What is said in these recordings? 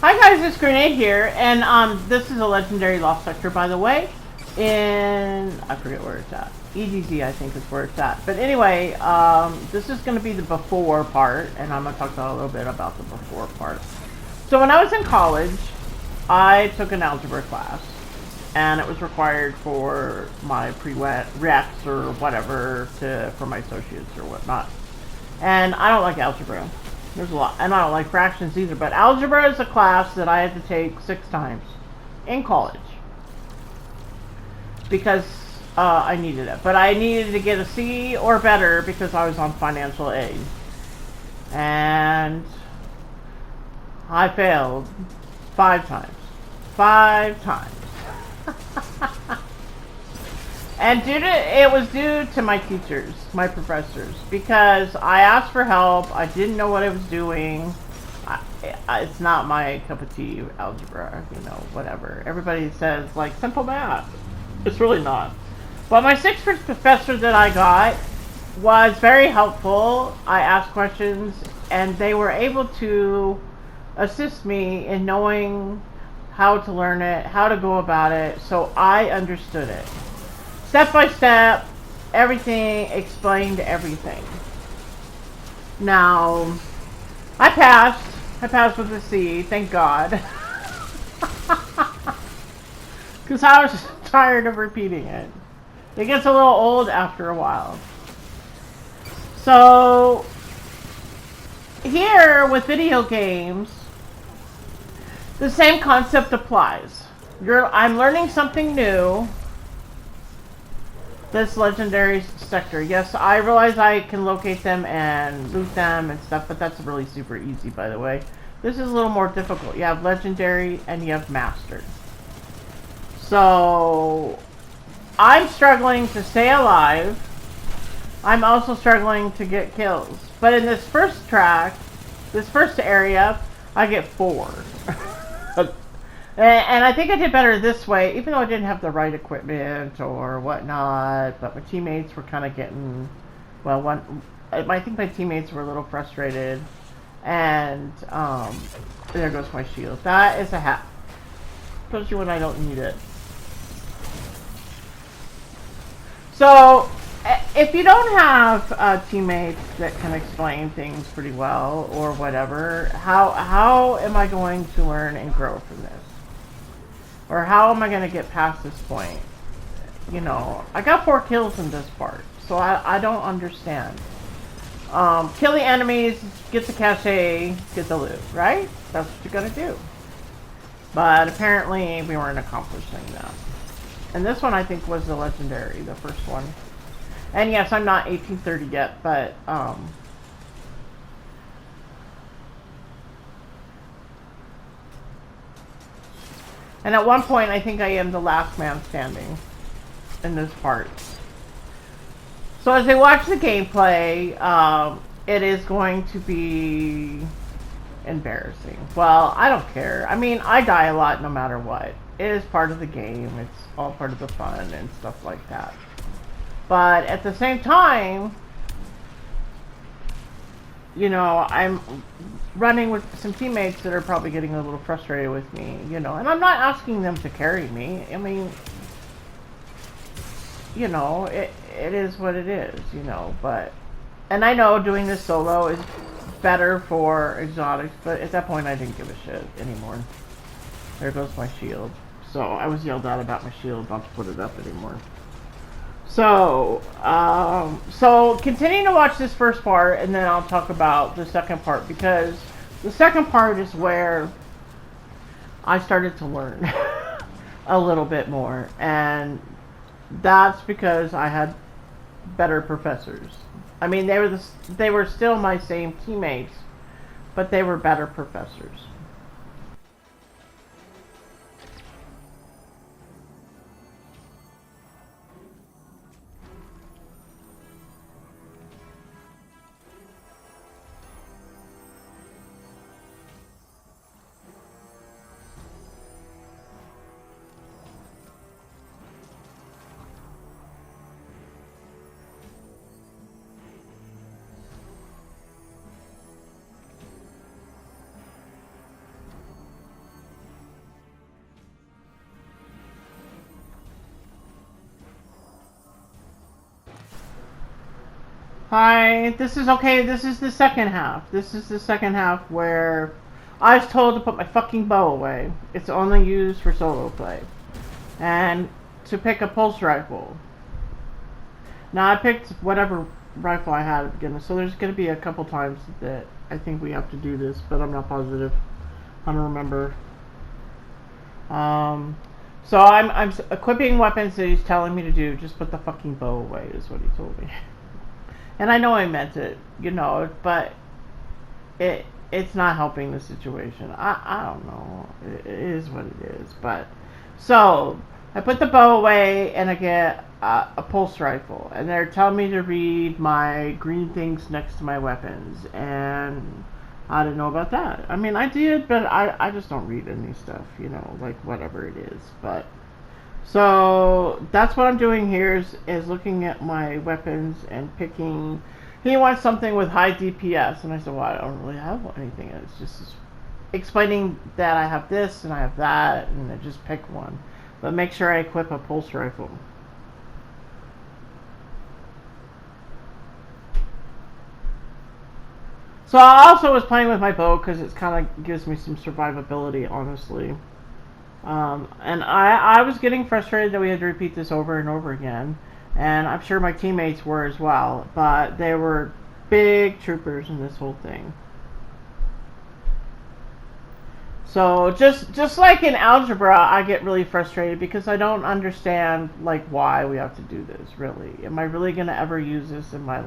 Hi guys, it's Grenade here, and this is a legendary lost sector, by the way. I forget where it's at. EDZ, I think, is where it's at. But anyway, this is going to be the before part, and I'm going to talk a little bit about the before part. So when I was in college, I took an algebra class, and it was required for my pre-recs or whatever for my associates or whatnot. And I don't like algebra. There's a lot. And I don't like fractions either. But algebra is a class that I had to take 6 times in college. Because I needed it. But I needed to get a C or better because I was on financial aid. And I failed 5 times. 5 times. And it was due to my teachers, my professors, because I asked for help. I didn't know what I was doing. It's not my cup of tea, algebra, whatever. Everybody says, like, simple math. It's really not. But my 6th professor that I got was very helpful. I asked questions, and they were able to assist me in knowing how to learn it, how to go about it, so I understood it. Step by step, everything, explained everything. Now, I passed. I passed with a C, thank God. Because I was tired of repeating it. It gets a little old after a while. So, here with video games, the same concept applies. I'm learning something new. This legendary sector. Yes, I realize I can locate them and loot them and stuff, but that's really super easy, by the way. This is a little more difficult. You have legendary and you have mastered. So, I'm struggling to stay alive. I'm also struggling to get kills. But in this first track, this first area, I get 4. And I think I did better this way, even though I didn't have the right equipment or whatnot. But my teammates were kind of getting, I think my teammates were a little frustrated. And there goes my shield. That is a hat, especially when I don't need it. So, if you don't have teammates that can explain things pretty well or whatever, how am I going to learn and grow from this? Or how am I going to get past this point? I got 4 kills in this part, so I don't understand. Kill the enemies, get the cache, get the loot, right? That's what you gotta do. But apparently we weren't accomplishing that. And this one I think was the legendary, the first one. And yes, I'm not 1830 yet, but and at one point, I think I am the last man standing in this part. So as I watch the gameplay, it is going to be embarrassing. Well, I don't care. I mean, I die a lot no matter what. It is part of the game. It's all part of the fun and stuff like that. But at the same time, I'm running with some teammates that are probably getting a little frustrated with me, and I'm not asking them to carry me. I mean, it is what it is, but, and I know doing this solo is better for exotics, but at that point I didn't give a shit anymore. There goes my shield. So, I was yelled at about my shield, not to put it up anymore. So continue to watch this first part, and then I'll talk about the second part, because the second part is where I started to learn a little bit more, and that's because I had better professors. I mean, they were still my same teammates, but they were better professors. Hi, this is okay. This is the second half. This is the second half where I was told to put my fucking bow away. It's only used for solo play. And to pick a pulse rifle. Now, I picked whatever rifle I had at the beginning, so there's going to be a couple times that I think we have to do this, but I'm not positive. I don't remember. So I'm equipping weapons that he's telling me to do. Just put the fucking bow away, is what he told me. And I know I meant it, but it's not helping the situation. I don't know. It is what it is. But so I put the bow away and I get a pulse rifle, and they're telling me to read my green things next to my weapons, and I didn't know about that. I mean, I did, but I just don't read any stuff, like whatever it is. But so that's what I'm doing here is looking at my weapons and picking. He wants something with high DPS, and I said, well, I don't really have anything. It's just explaining that I have this and I have that, and I just pick one. But make sure I equip a pulse rifle. So I also was playing with my bow because it kind of gives me some survivability, honestly. And I was getting frustrated that we had to repeat this over and over again. And I'm sure my teammates were as well. But they were big troopers in this whole thing. So just like in Algebra, I get really frustrated because I don't understand like why we have to do this, really. Am I really going to ever use this in my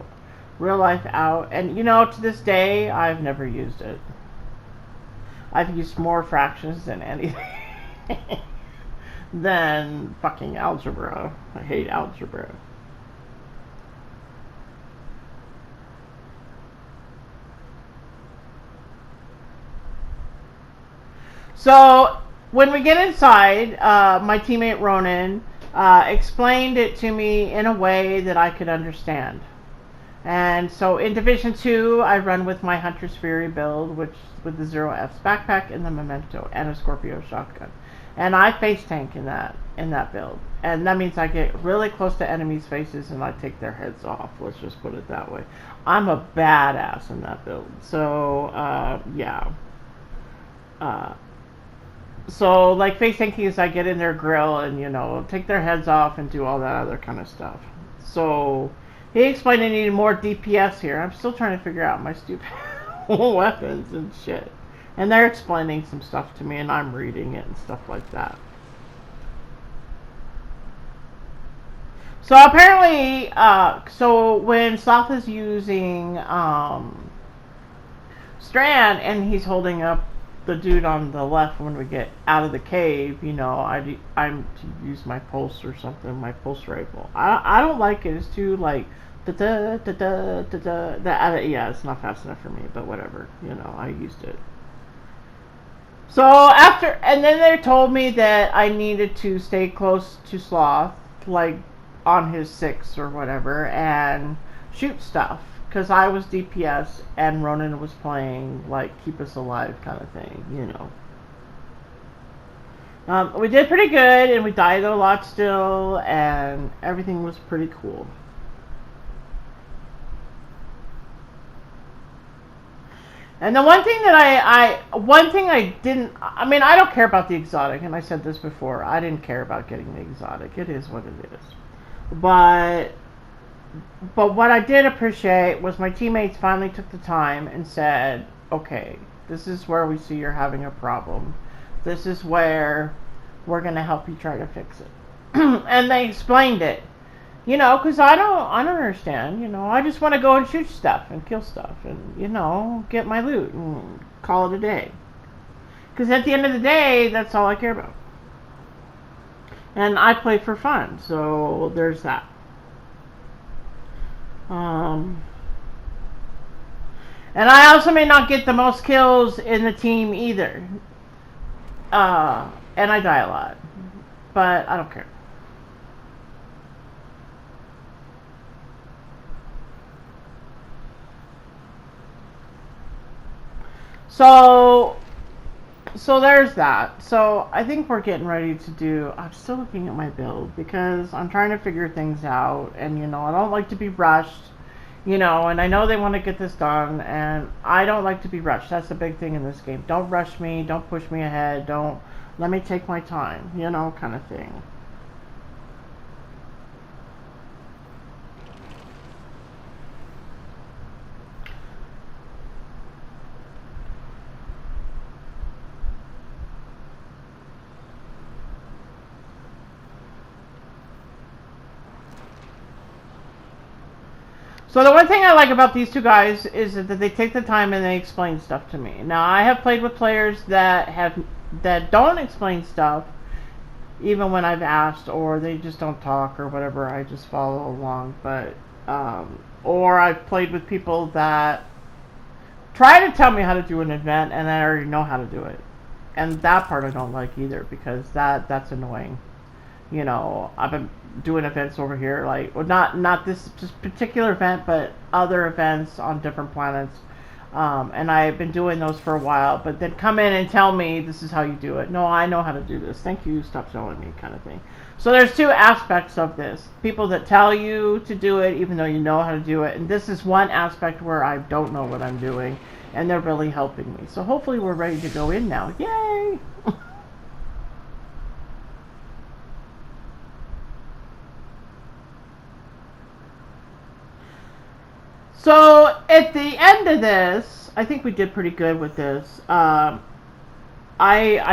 real life out? And to this day, I've never used it. I've used more fractions than anything. Than fucking Algebra. I hate Algebra. So when we get inside, my teammate Ronan explained it to me in a way that I could understand. And so in Division 2, I run with my Hunter's Fury build, which with the 0F's backpack and the Memento and a Scorpio shotgun. And I face tank in that build. And that means I get really close to enemies' faces and I take their heads off. Let's just put it that way. I'm a badass in that build. So, yeah. So, like, face tanking is I get in their grill and, take their heads off and do all that other kind of stuff. So, he explained I needed more DPS here. I'm still trying to figure out my stupid weapons and shit. And they're explaining some stuff to me and I'm reading it and stuff like that. So apparently, so when Sloth is using Strand and he's holding up the dude on the left when we get out of the cave, I'm to use my pulse or something, my pulse rifle. I don't like it. It's too like da da da da da da. Yeah, it's not fast enough for me, but whatever. I used it. So and then they told me that I needed to stay close to Sloth, like on his 6 or whatever, and shoot stuff. Because I was DPS and Ronan was playing, like, keep us alive kind of thing, we did pretty good, and we died a lot still, and everything was pretty cool. And the one thing that I don't care about the exotic, and I said this before, I didn't care about getting the exotic. It is what it is. But what I did appreciate was my teammates finally took the time and said, okay, this is where we see you're having a problem. This is where we're going to help you try to fix it. And they explained it. Because I don't understand. I just want to go and shoot stuff and kill stuff and, get my loot and call it a day. Because at the end of the day, that's all I care about. And I play for fun, so there's that. And I also may not get the most kills in the team either. And I die a lot. But I don't care. So there's that. So I think we're getting ready to do. I'm still looking at my build because I'm trying to figure things out, and I don't like to be rushed. You know, and I know they want to get this done, and I don't like to be rushed. That's the big thing in this game. Don't rush me, don't push me ahead, don't let me take my time, you know, kind of thing. So the one thing I like about these two guys is that they take the time and they explain stuff to me. Now I have played with players that don't explain stuff, even when I've asked, or they just don't talk or whatever. I just follow along. But or I've played with people that try to tell me how to do an event and I already know how to do it, and that part I don't like either, because that's annoying. You know, I've been doing events over here, like, well, not this just particular event, but other events on different planets, and I've been doing those for a while. But then come in and tell me this is how you do it. No, I know how to do this. Thank you. Stop telling me, kind of thing. So there's two aspects of this: people that tell you to do it, even though you know how to do it, and this is one aspect where I don't know what I'm doing, and they're really helping me. So hopefully we're ready to go in now. Yay! So at the end of this, I think we did pretty good with this. I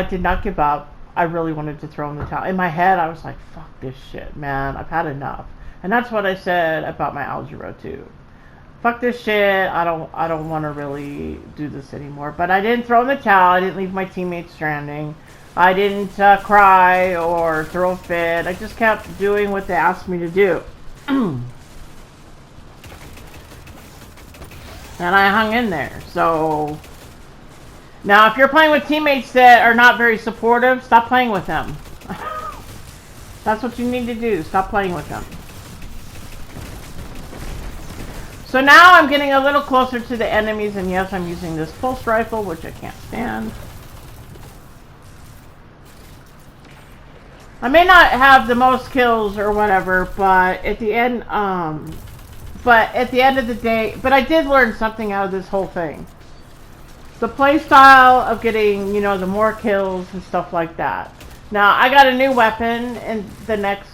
did not give up. I really wanted to throw in the towel. In my head, I was like, "Fuck this shit, man! I've had enough." And that's what I said about my algebra too. Fuck this shit. I don't want to really do this anymore. But I didn't throw in the towel. I didn't leave my teammates stranding. I didn't cry or throw a fit. I just kept doing what they asked me to do. And I hung in there. So now if you're playing with teammates that are not very supportive, stop playing with them. That's what you need to do. Stop playing with them. So now I'm getting a little closer to the enemies, and yes, I'm using this pulse rifle, which I can't stand. I may not have the most kills or whatever, but at the end, of the day, but I did learn something out of this whole thing. The play style of getting, you know, the more kills and stuff like that. Now, I got a new weapon in the next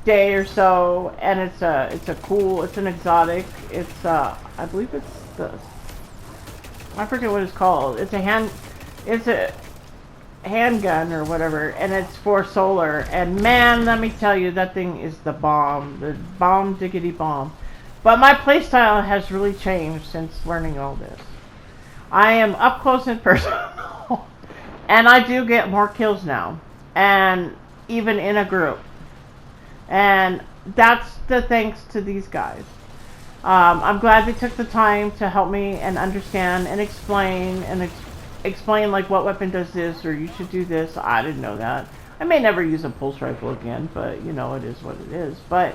day or so, and it's an exotic. It's, I believe I forget what it's called. It's a handgun or whatever, and it's for solar. And man, let me tell you, that thing is the bomb diggity bomb. But my playstyle has really changed since learning all this. I am up close and personal, and I do get more kills now, and even in a group. And that's the thanks to these guys. I'm glad they took the time to help me and understand and explain like what weapon does this, or you should do this. I didn't know that. I may never use a pulse rifle again, but you know, it is what it is. But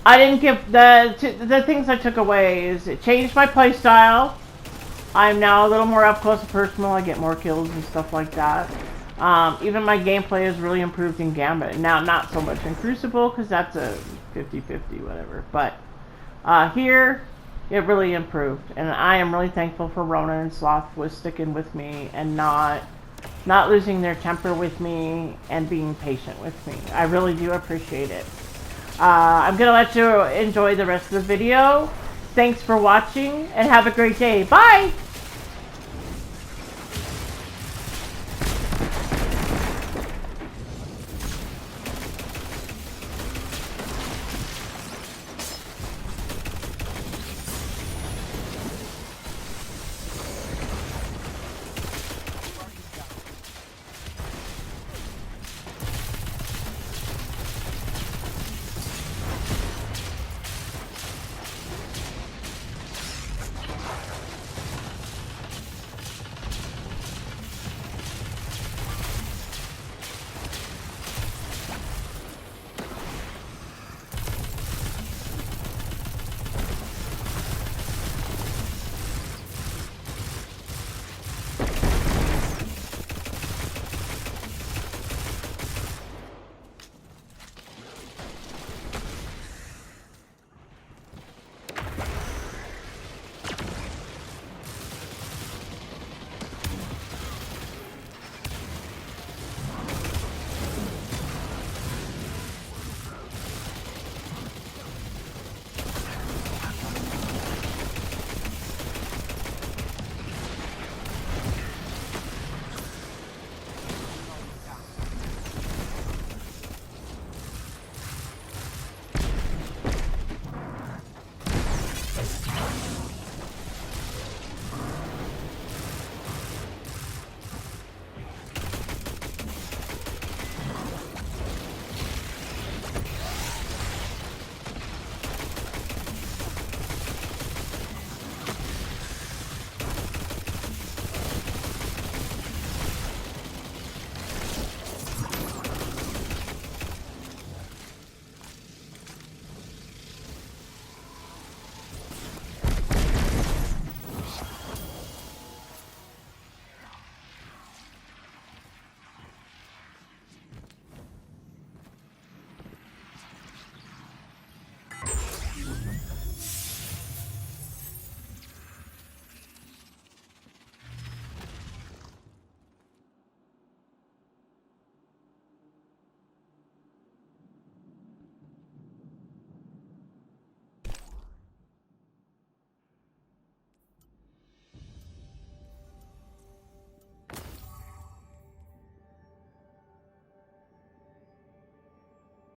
I didn't give the things I took away is it changed my play style. I'm now a little more up close and personal. I get more kills and stuff like that. Even my gameplay has really improved in Gambit. Now, not so much in Crucible, because that's a 50-50 whatever. But here, it really improved. And I am really thankful for Rona and Sloth with sticking with me and not losing their temper with me and being patient with me. I really do appreciate it. I'm going to let you enjoy the rest of the video. Thanks for watching, and have a great day. Bye!